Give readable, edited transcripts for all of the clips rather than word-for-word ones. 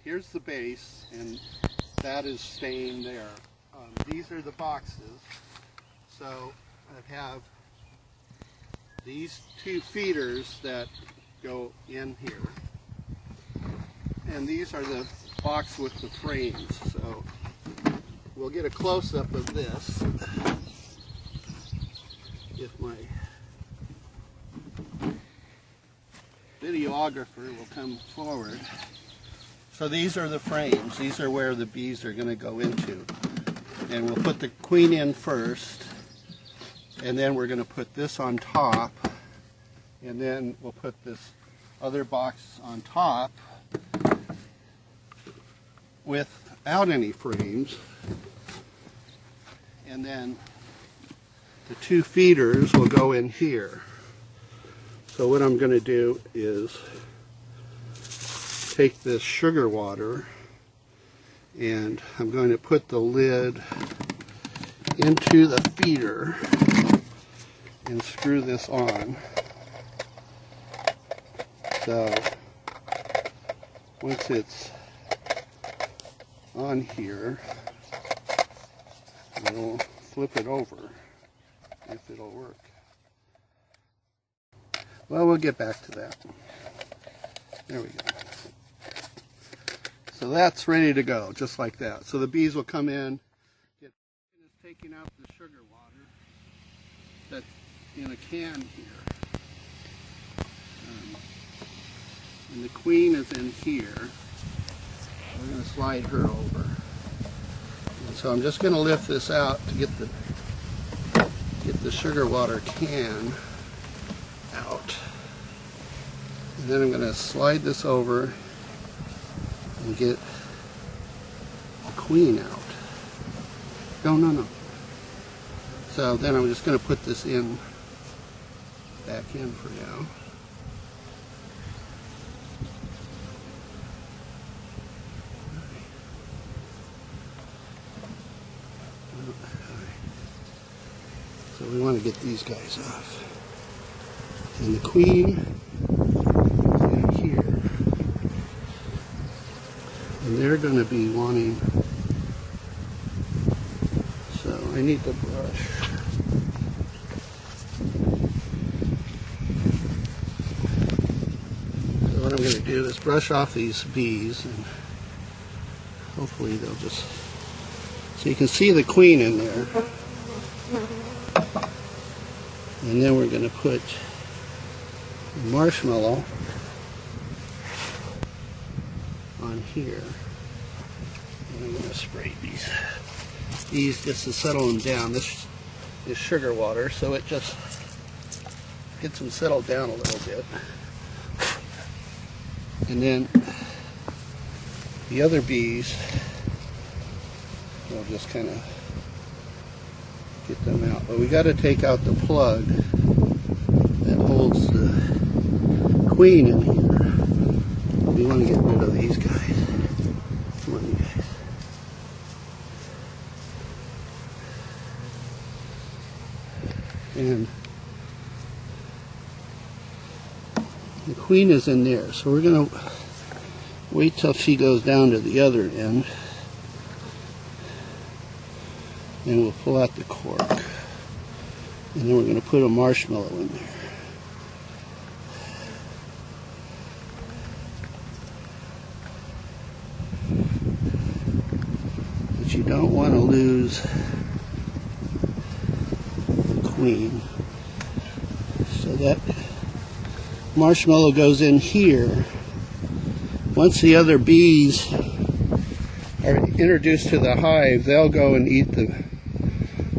here's the base, and that is staying there. These are the boxes. So I have these two feeders that go in here, and these are the box with the frames. So we'll get a close-up of this if my videographer will come forward. So these are the frames. These are where the bees are going to go into. And we'll put the queen in first, and then we're going to put this on top, and then we'll put this other box on top without any frames. And then the two feeders will go in here. So what I'm going to do is take this sugar water, and I'm going to put the lid into the feeder and screw this on. So once it's on here, we'll flip it over if it'll work. Well, we'll get back to that. There we go. So that's ready to go, just like that. So the bees will come in, it's taking out the sugar water that's in a can here. And the queen is in here. We're going to slide her over. And so I'm just going to lift this out to get the sugar water can out. And then I'm going to slide this over and get the queen out. No. So then I'm just going to put this back in for now. So we want to get these guys off. And the queen is in here. And they're going to be wanting, so I need the brush. So what I'm going to do is brush off these bees, and hopefully they'll just, so you can see the queen in there. And then we're going to put marshmallow on here. And I'm going to spray these just to settle them down. This is sugar water, so it just gets them settled down a little bit. And then the other bees, we'll just kind of get them out. But we got to take out the plug that holds the queen in here. We want to get rid of these guys. Come on, you guys. And the queen is in there, so we're going to wait till she goes down to the other end. And we'll pull out the cork, and then we're going to put a marshmallow in there. But you don't want to lose the queen. So that marshmallow goes in here. Once the other bees are introduced to the hive, they'll go and eat the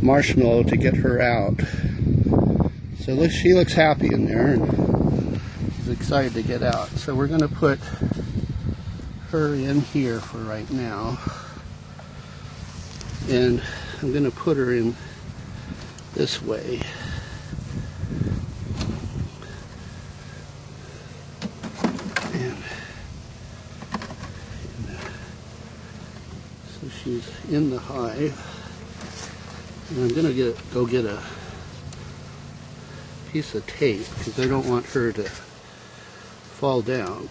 marshmallow to get her out. So look, she looks happy in there and is excited to get out. So we're going to put her in here for right now. And I'm going to put her in this way. So she's in the hive. And I'm going to go get a piece of tape because I don't want her to fall down.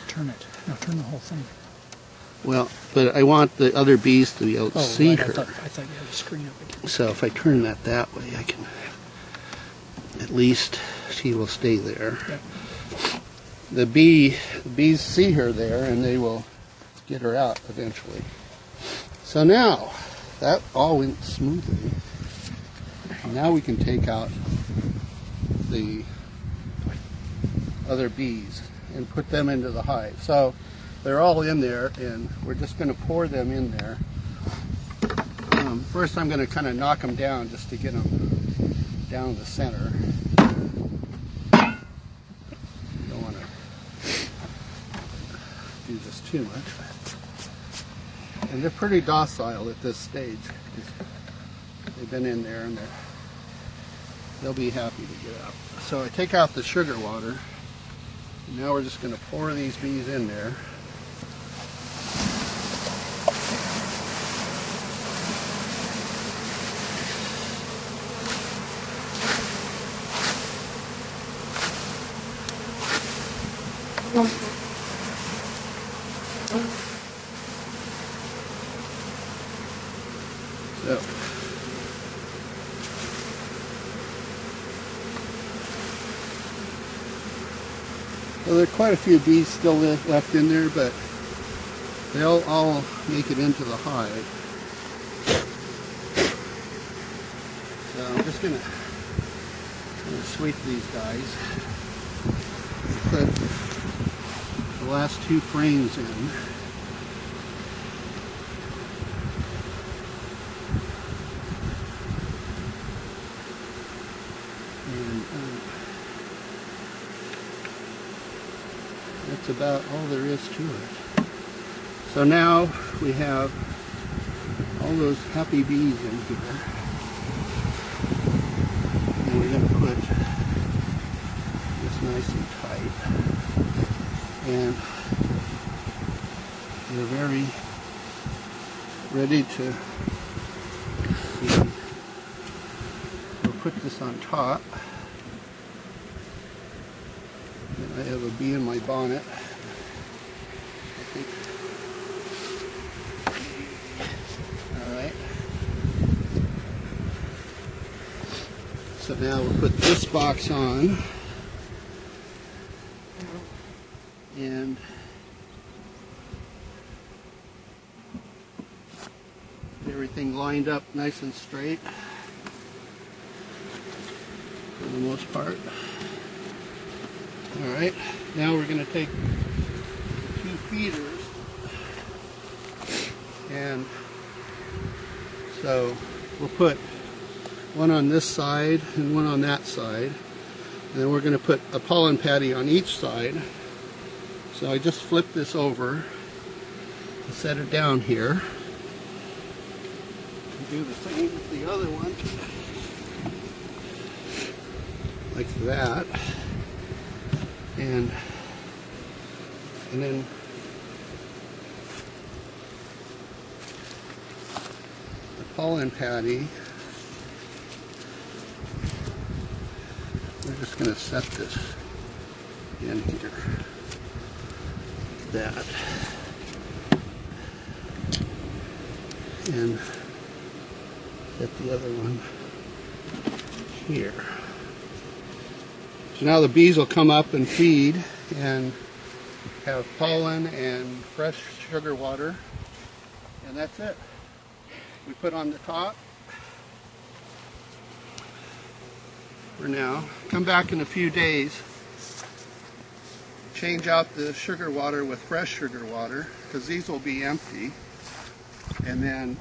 Turn it. No, turn the whole thing. Well, but I want the other bees to be able to see right. her. I thought you had the screen up again. So if I turn that way, I can, at least she will stay there. Yeah. The bees see her there, and they will get her out eventually. So now, that all went smoothly. Now we can take out the other bees and put them into the hive. So they're all in there, and we're just going to pour them in there. First I'm going to kind of knock them down just to get them down the center. Don't want to do this too much. And they're pretty docile at this stage. They've been in there, and they'll be happy to get out. So I take out the sugar water. Now we're just going to pour these bees in there. So there are quite a few bees still left in there, but they'll all make it into the hive. So I'm just going to sweep these guys. Put the last 2 frames in. That's about all there is to it. So now we have all those happy bees in here. And we're going to put this nice and tight. And they're very ready to see. We'll put this on top. I have a bee in my bonnet. Alright. So now we'll put this box on. And get everything lined up nice and straight for the most part. Alright, now we're going to take 2 feeders, and so we'll put one on this side and one on that side, and then we're going to put a pollen patty on each side. So I just flip this over and set it down here. And do the same with the other one, like that. And then the pollen patty, we're just going to set this in here, like that, and set the other one here. So now the bees will come up and feed and have pollen and fresh sugar water, and that's it. We put on the top for now. Come back in a few days, change out the sugar water with fresh sugar water, because these will be empty, and then